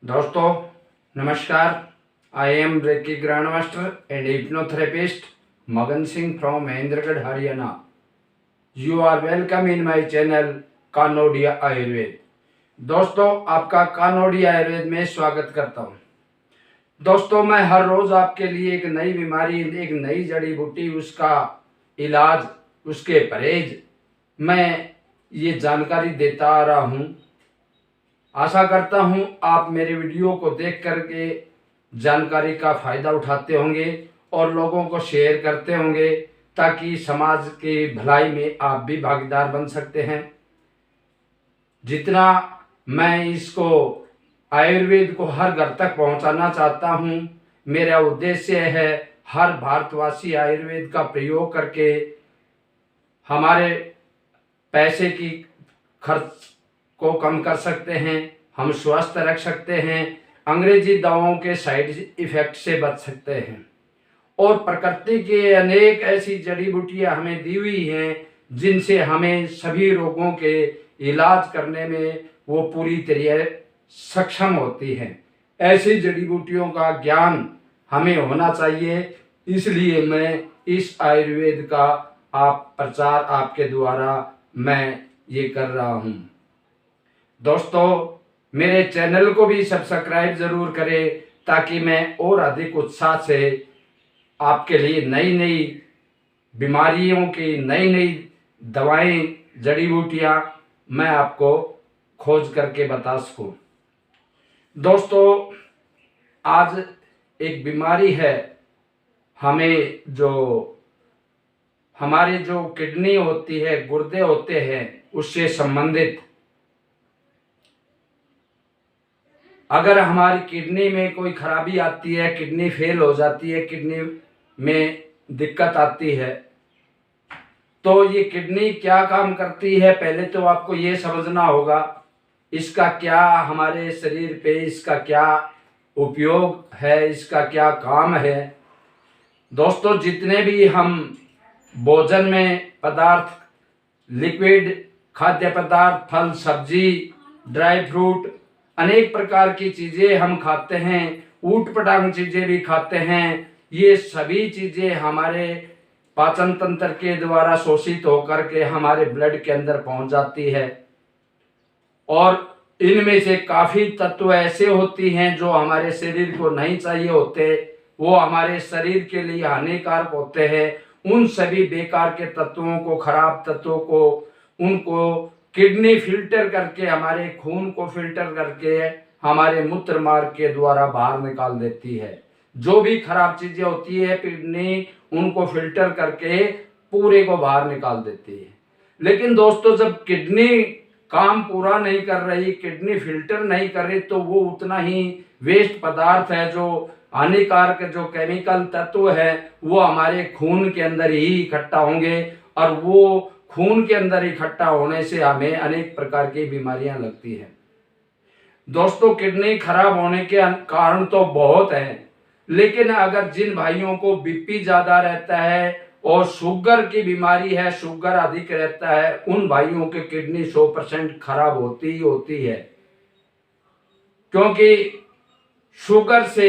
दोस्तों नमस्कार। I am Reiki grand master and hypnotherapist Magan Singh from Mahendragarh Haryana. You are welcome in my channel Kanodia Ayurveda. दोस्तों आपका कानोडिया आयुर्वेद में स्वागत करता हूं। दोस्तों मैं हर रोज आपके लिए एक नई बीमारी, एक नई जड़ी बूटी, उसका इलाज, उसके परहेज मैं ये जानकारी देता आ रहा हूं। आशा करता हूं आप मेरे वीडियो को देख करके जानकारी का फायदा उठाते होंगे और लोगों को शेयर करते होंगे, ताकि समाज की भलाई में आप भी भागीदार बन सकते हैं। जितना मैं इसको आयुर्वेद को हर घर तक पहुंचाना चाहता हूं, मेरा उद्देश्य है हर भारतवासी आयुर्वेद का प्रयोग करके हमारे पैसे की खर्च को कम कर सकते हैं, हम स्वस्थ रख सकते हैं, अंग्रेजी दवाओं के साइड इफेक्ट से बच सकते हैं। और प्रकृति के अनेक ऐसी जड़ी बूटियां हमें दी हुई हैं जिनसे हमें सभी रोगों के इलाज करने में वो पूरी तरह सक्षम होती हैं। ऐसी जड़ी बूटियों का ज्ञान हमें होना चाहिए, इसलिए मैं इस आयुर्वेद का प्रचार आपके द्वारा मैं ये कर रहा हूँ। दोस्तों मेरे चैनल को भी सब्सक्राइब जरूर करें, ताकि मैं और अधिक उत्साह से आपके लिए नई नई बीमारियों की नई नई दवाएं, जड़ी बूटियां मैं आपको खोज करके बता सकूं। दोस्तों आज एक बीमारी है, हमें जो हमारी जो किडनी होती है, गुर्दे होते हैं, उससे संबंधित अगर हमारी किडनी में कोई खराबी आती है, किडनी फेल हो जाती है, किडनी में दिक्कत आती है, तो ये किडनी क्या काम करती है पहले तो आपको ये समझना होगा। इसका क्या हमारे शरीर पे इसका क्या उपयोग है, इसका क्या काम है। दोस्तों जितने भी हम भोजन में पदार्थ, लिक्विड खाद्य पदार्थ, फल सब्जी, ड्राई फ्रूट, अनेक प्रकार की चीजें हम खाते हैं, ऊट पटांग चीजें भी खाते हैं, ये सभी चीजें हमारे पाचन तंत्र के द्वारा शोषित होकर के हमारे ब्लड के अंदर पहुंच जाती है। और इनमें से काफी तत्व ऐसे होती हैं जो हमारे शरीर को नहीं चाहिए होते, वो हमारे शरीर के लिए हानिकारक होते हैं। उन सभी बेकार के तत्वों को, खराब तत्वों को, उनको किडनी फिल्टर करके, हमारे खून को फिल्टर करके हमारे मूत्र मार्ग के द्वारा बाहर निकाल देती है। जो भी खराब चीजें होती है किडनी उनको फिल्टर करके पूरे को बाहर निकाल देती है। लेकिन दोस्तों जब किडनी काम पूरा नहीं कर रही, किडनी फिल्टर नहीं कर रही, तो वो उतना ही वेस्ट पदार्थ है, जो हानिकारक जो केमिकल तत्व है वो हमारे खून के अंदर ही इकट्ठा होंगे, और वो खून के अंदर इकट्ठा होने से हमें अनेक प्रकार की बीमारियां लगती हैं। दोस्तों किडनी खराब होने के कारण तो बहुत हैं, लेकिन अगर जिन भाइयों को बीपी ज्यादा रहता है और शुगर की बीमारी है, शुगर अधिक रहता है, उन भाइयों की किडनी 100% खराब होती ही होती है। क्योंकि शुगर से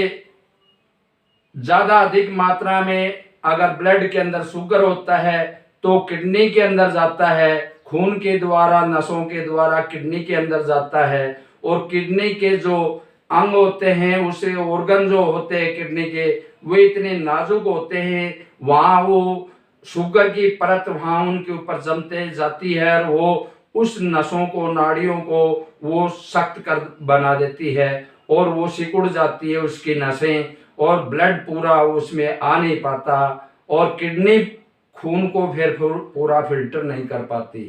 ज्यादा अधिक मात्रा में अगर ब्लड के अंदर शुगर होता है तो किडनी के अंदर जाता है, खून के द्वारा, नसों के द्वारा किडनी के अंदर जाता है, और किडनी के जो अंग होते हैं, उसे ऑर्गन जो होते हैं किडनी के, वो इतने नाजुक होते हैं, वहां वो शुगर की परत वहां उनके ऊपर जमते जाती है, और वो उस नसों को, नाड़ियों को वो सख्त कर बना देती है, और वो सिकुड़ जाती है उसकी नसें, और ब्लड पूरा उसमें आ नहीं पाता, और किडनी खून को फिर पूरा फिल्टर नहीं कर पाती,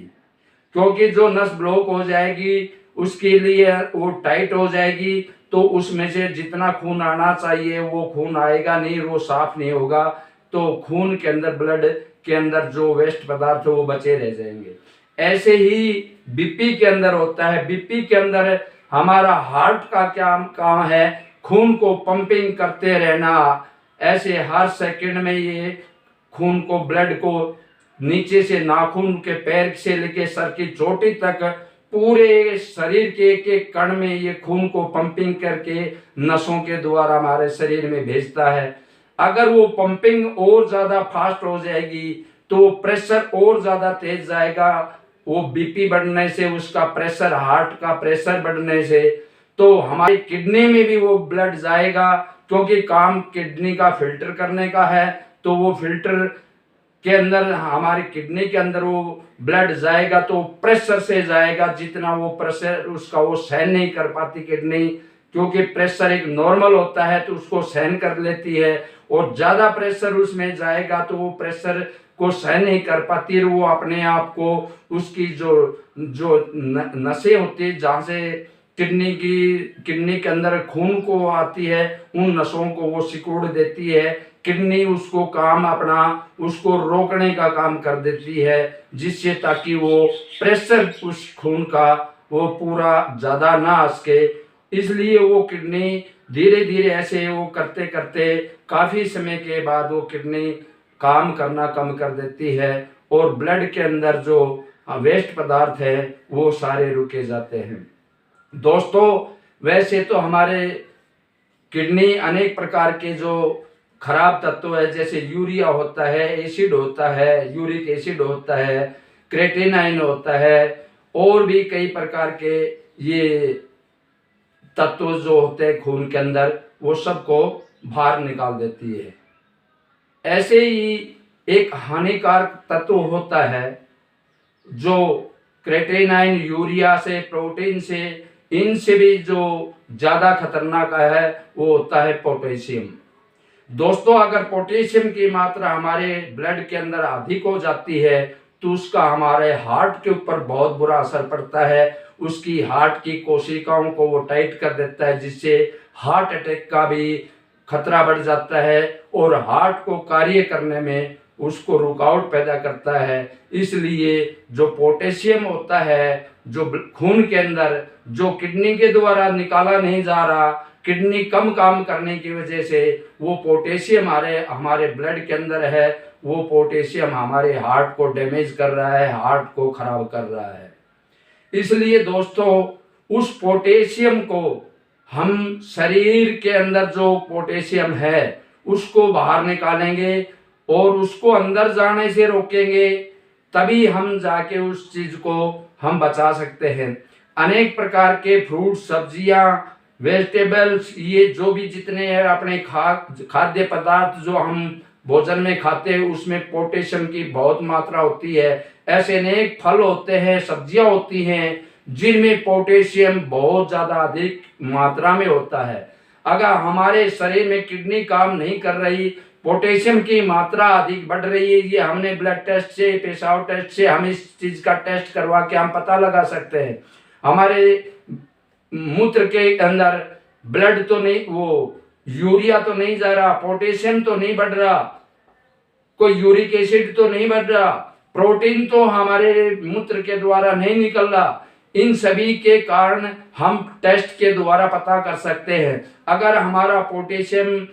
क्योंकि जो नस ब्लॉक हो जाएगी उसके लिए वो टाइट हो जाएगी, तो उसमें से जितना खून आना चाहिए वो खून आएगा नहीं, वो साफ नहीं होगा, तो खून के अंदर, ब्लड के अंदर जो वेस्ट पदार्थ है वो बचे रह जाएंगे। ऐसे ही बीपी के अंदर होता है। बीपी के अंदर हमारा हार्ट का क्या काम है, खून को पंपिंग करते रहना। ऐसे हर सेकंड में ये खून को, ब्लड को नीचे से नाखून के पैर से लेके सर की चोटी तक पूरे शरीर के एक एक कण में ये खून को पंपिंग करके नसों के द्वारा हमारे शरीर में भेजता है। अगर वो पंपिंग और ज्यादा फास्ट हो जाएगी तो प्रेशर और ज्यादा तेज जाएगा। वो बीपी बढ़ने से, उसका प्रेशर, हार्ट का प्रेशर बढ़ने से, तो हमारी किडनी में भी वो ब्लड जाएगा, क्योंकि काम किडनी का फिल्टर करने का है। तो वो फिल्टर के अंदर, हमारी किडनी के अंदर वो ब्लड जाएगा तो प्रेशर से जाएगा, जितना वो प्रेशर उसका वो सहन नहीं कर पाती किडनी, क्योंकि प्रेशर एक नॉर्मल होता है तो उसको सहन कर लेती है, और ज्यादा प्रेशर उसमें जाएगा तो वो प्रेशर को सहन नहीं कर पाती, वो अपने आप को, उसकी जो जो नसें होती है जहाँ से किडनी के अंदर खून को आती है, उन नसों को वो सिकुड़ देती है। किडनी उसको काम अपना, उसको रोकने का काम कर देती है, जिससे ताकि वो प्रेशर उस खून का वो पूरा ज्यादा ना आ सके। इसलिए वो किडनी धीरे धीरे ऐसे वो करते करते काफी समय के बाद वो किडनी काम करना कम कर देती है, और ब्लड के अंदर जो वेस्ट पदार्थ है वो सारे रुके जाते हैं। दोस्तों, वैसे तो हमारे किडनी अनेक प्रकार के जो खराब तत्व है, जैसे यूरिया होता है, एसिड होता है, यूरिक एसिड होता है, क्रेटिनाइन होता है, और भी कई प्रकार के ये तत्व जो होते हैं खून के अंदर, वो सबको बाहर निकाल देती है। ऐसे ही एक हानिकारक तत्व होता है जो क्रेटिनाइन, यूरिया से, प्रोटीन से, इनसे भी जो ज्यादा खतरनाक है वो होता है पोटेशियम। दोस्तों, अगर पोटेशियम की मात्रा हमारे ब्लड के अंदर अधिक हो जाती है तो उसका हमारे हार्ट के ऊपर बहुत बुरा असर पड़ता है। उसकी हार्ट की कोशिकाओं को वो टाइट कर देता है, जिससे हार्ट अटैक का भी खतरा बढ़ जाता है, और हार्ट को कार्य करने में उसको रुकावट पैदा करता है। इसलिए जो पोटेशियम होता है, जो खून के अंदर, जो किडनी के द्वारा निकाला नहीं जा रहा, किडनी कम काम करने की वजह से वो पोटेशियम हमारे ब्लड के अंदर है, वो पोटेशियम हमारे हार्ट को डैमेज कर रहा है, हार्ट को खराब कर रहा है। इसलिए दोस्तों, उस पोटेशियम को हम शरीर के अंदर जो पोटेशियम है उसको बाहर निकालेंगे और उसको अंदर जाने से रोकेंगे, तभी हम जाके उस चीज को हम बचा सकते हैं। अनेक प्रकार के फ्रूट, सब्जियां, वेजिटेबल्स, ये जो भी जितने हैं अपने खाद्य पदार्थ जो हम भोजन में खाते हैं, उसमें पोटेशियम की बहुत मात्रा होती है। ऐसे अनेक फल होते हैं, सब्जियां होती हैं जिनमें पोटेशियम बहुत ज्यादा अधिक मात्रा में होता है। अगर हमारे शरीर में किडनी काम नहीं कर रही, पोटेशियम की मात्रा अधिक बढ़ रही है, ये हमने ब्लड टेस्ट से, पेशाब टेस्ट से हम इस चीज का टेस्ट करवा के हम पता लगा सकते हैं। हमारे मूत्र के अंदर ब्लड तो नहीं, वो यूरिया तो नहीं जा रहा, पोटेशियम तो नहीं बढ़ रहा, कोई यूरिक एसिड तो नहीं बढ़ रहा, प्रोटीन तो हमारे मूत्र के द्वारा नहीं निकल रहा। इन सभी के कारण हम टेस्ट के द्वारा पता कर सकते हैं। अगर हमारा पोटेशियम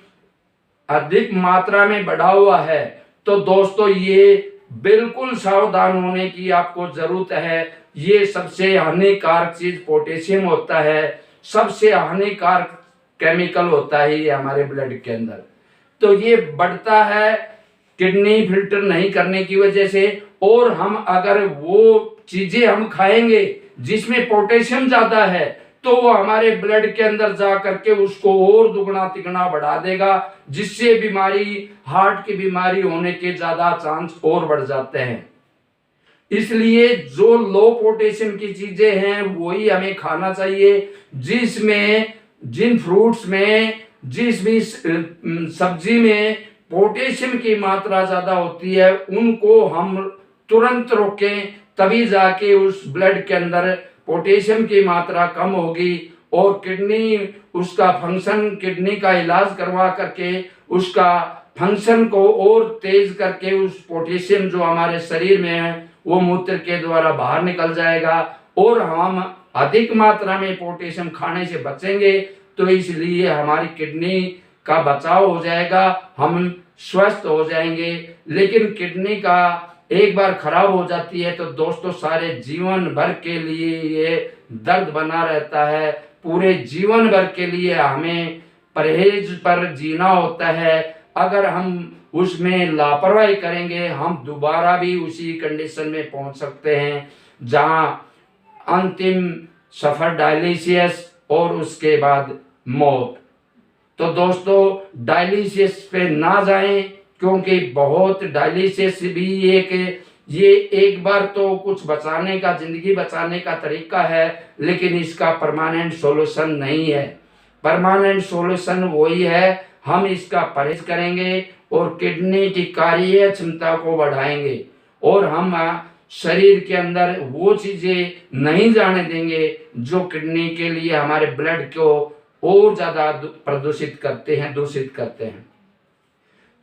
अधिक मात्रा में बढ़ा हुआ है तो दोस्तों ये बिल्कुल सावधान होने की आपको जरूरत है। ये सबसे हानिकारक चीज पोटेशियम होता है, सबसे हानिकारक केमिकल होता है ये हमारे ब्लड के अंदर। तो ये बढ़ता है किडनी फिल्टर नहीं करने की वजह से, और हम अगर वो चीजें हम खाएंगे जिसमें पोटेशियम ज्यादा है तो वो हमारे ब्लड के अंदर जा करके उसको और दुगना तिगुना बढ़ा देगा, जिससे बीमारी, हार्ट की बीमारी होने के ज्यादा चांस और बढ़ जाते हैं। इसलिए जो लो पोटेशियम की चीजें हैं वही हमें खाना चाहिए, जिसमें, जिन फ्रूट्स में, जिस भी सब्जी में पोटेशियम की मात्रा ज्यादा होती है उनको हम तुरंत रोकें, तभी जाके उस ब्लड के अंदर पोटेशियम की मात्रा कम होगी, और किडनी उसका फंक्शन, किडनी का इलाज करवा करके उसका फंक्शन को और तेज करके उस पोटेशियम जो हमारे शरीर में है वो मूत्र के द्वारा बाहर निकल जाएगा, और हम अधिक मात्रा में पोटेशियम खाने से बचेंगे। तो इसलिए हमारी किडनी का बचाव हो जाएगा, हम स्वस्थ हो जाएंगे। लेकिन किडनी का एक बार खराब हो जाती है तो दोस्तों सारे जीवन भर के लिए ये दर्द बना रहता है। पूरे जीवन भर के लिए हमें परहेज पर जीना होता है। अगर हम उसमें लापरवाही करेंगे हम दोबारा भी उसी कंडीशन में पहुंच सकते हैं जहां अंतिम सफर डायलिसिस और उसके बाद मौत। तो दोस्तों डायलिसिस पे ना जाएं, क्योंकि बहुत डायलिसिस भी ये एक बार तो कुछ बचाने का, जिंदगी बचाने का तरीका है, लेकिन इसका परमानेंट सॉल्यूशन नहीं है। परमानेंट सॉल्यूशन वही है हम इसका परहेज करेंगे और किडनी की कार्य क्षमता को बढ़ाएंगे और हम शरीर के अंदर वो चीजें नहीं जाने देंगे जो किडनी के लिए हमारे ब्लड को और ज्यादा प्रदूषित करते हैं, दूषित करते हैं।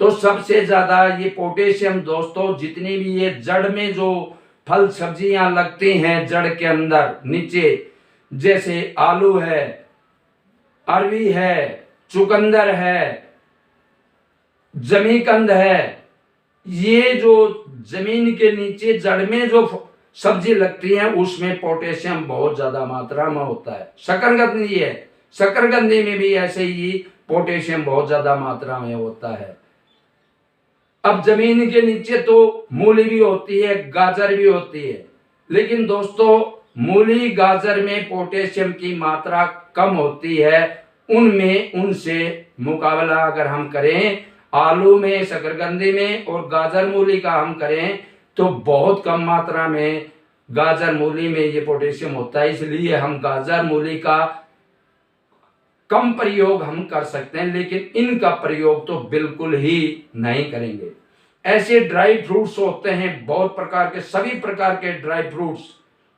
तो सबसे ज्यादा ये पोटेशियम दोस्तों जितनी भी ये जड़ में जो फल सब्जियां लगती हैं जड़ के अंदर नीचे, जैसे आलू है, अरवी है, चुकंदर है, जमीकंद है, ये जो जमीन के नीचे जड़ में जो सब्जी लगती है उसमें पोटेशियम बहुत ज्यादा मात्रा में होता है। शकरकंदी है, शकरकंदी में भी ऐसे ही पोटेशियम बहुत ज्यादा मात्रा में होता है। अब जमीन के नीचे तो मूली भी होती है, गाजर भी होती है, लेकिन दोस्तों मूली गाजर में पोटेशियम की मात्रा कम होती है। उनमें उनसे मुकाबला अगर हम करें आलू में, शकरकंदी में और गाजर मूली का हम करें तो बहुत कम मात्रा में गाजर मूली में ये पोटेशियम होता है। इसलिए हम गाजर मूली का कम प्रयोग हम कर सकते हैं, लेकिन इनका प्रयोग तो बिल्कुल ही नहीं करेंगे। ऐसे ड्राई फ्रूट्स होते हैं बहुत प्रकार के, सभी प्रकार के ड्राई फ्रूट्स,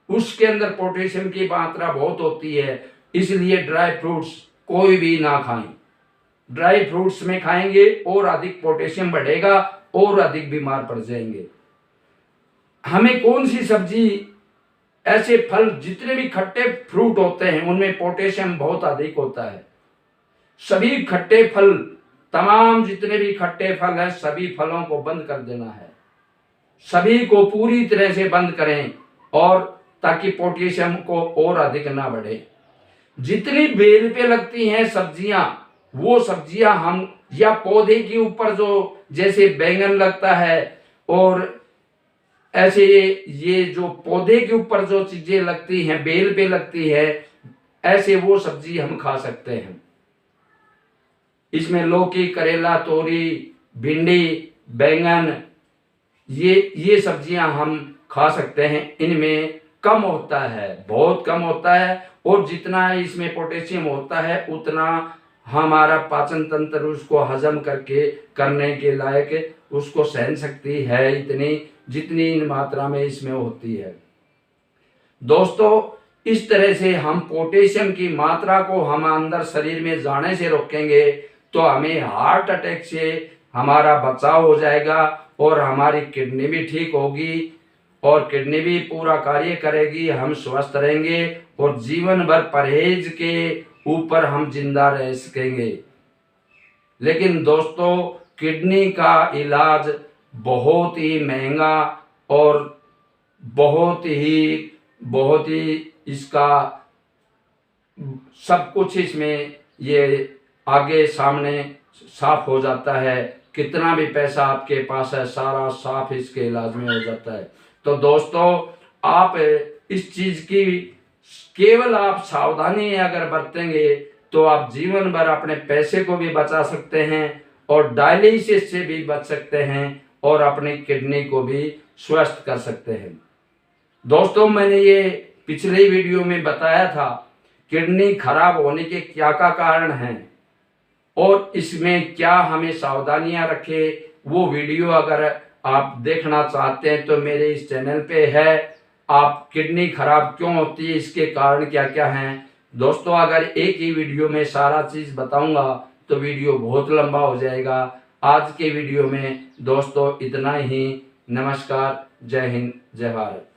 उसके अंदर पोटेशियम की मात्रा बहुत होती है। इसलिए ड्राई फ्रूट्स कोई भी ना खाएं। ड्राई फ्रूट्स में खाएंगे और अधिक पोटेशियम बढ़ेगा और अधिक बीमार पड़ जाएंगे। हमें कौन सी सब्जी, ऐसे फल जितने भी खट्टे फ्रूट होते हैं उनमें पोटेशियम बहुत अधिक होता है। सभी खट्टे फल, तमाम जितने भी खट्टे फल हैं सभी फलों को बंद कर देना है, सभी को पूरी तरह से बंद करें और ताकि पोटेशियम को और अधिक ना बढ़े। जितनी बेल पे लगती हैं सब्जियां, वो सब्जियां हम या पौधे के ऊपर जो जैसे बैंगन लगता है और ऐसे ये जो पौधे के ऊपर जो चीजें लगती हैं, बेल पे लगती है, ऐसे वो सब्जी हम खा सकते हैं। इसमें लौकी, करेला, तोरी, भिंडी, बैंगन, ये सब्जियां हम खा सकते हैं। इनमें कम होता है, बहुत कम होता है, और जितना इसमें पोटेशियम होता है उतना हमारा पाचन तंत्र उसको हजम करने के लायक, उसको सहन शक्ति है इतनी जितनी इन मात्रा में इसमें होती है। दोस्तों इस तरह से हम पोटेशियम की मात्रा को हम अंदर शरीर में जाने से रोकेंगे तो हमें हार्ट अटैक से हमारा बचाव हो जाएगा और हमारी किडनी भी ठीक होगी और किडनी भी पूरा कार्य करेगी, हम स्वस्थ रहेंगे और जीवन भर परहेज के ऊपर हम जिंदा रह सकेंगे। लेकिन दोस्तों किडनी का इलाज बहुत ही महंगा और बहुत ही इसका सब कुछ इसमें ये आगे सामने साफ हो जाता है। कितना भी पैसा आपके पास है सारा साफ इसके इलाज में हो जाता है। तो दोस्तों आप इस चीज की केवल आप सावधानी अगर बरतेंगे तो आप जीवन भर अपने पैसे को भी बचा सकते हैं और डायलिसिस से भी बच सकते हैं और अपनी किडनी को भी स्वस्थ कर सकते हैं। दोस्तों मैंने ये पिछले वीडियो में बताया था किडनी खराब होने के क्या कारण हैं और इसमें क्या हमें सावधानियां रखें। वो वीडियो अगर आप देखना चाहते हैं तो मेरे इस चैनल पे है। आप किडनी खराब क्यों होती है, इसके कारण क्या क्या हैं। दोस्तों अगर एक ही वीडियो में सारा चीज बताऊंगा तो वीडियो बहुत लंबा हो जाएगा। आज के वीडियो में दोस्तों इतना ही। नमस्कार, जय हिंद, जय भारत।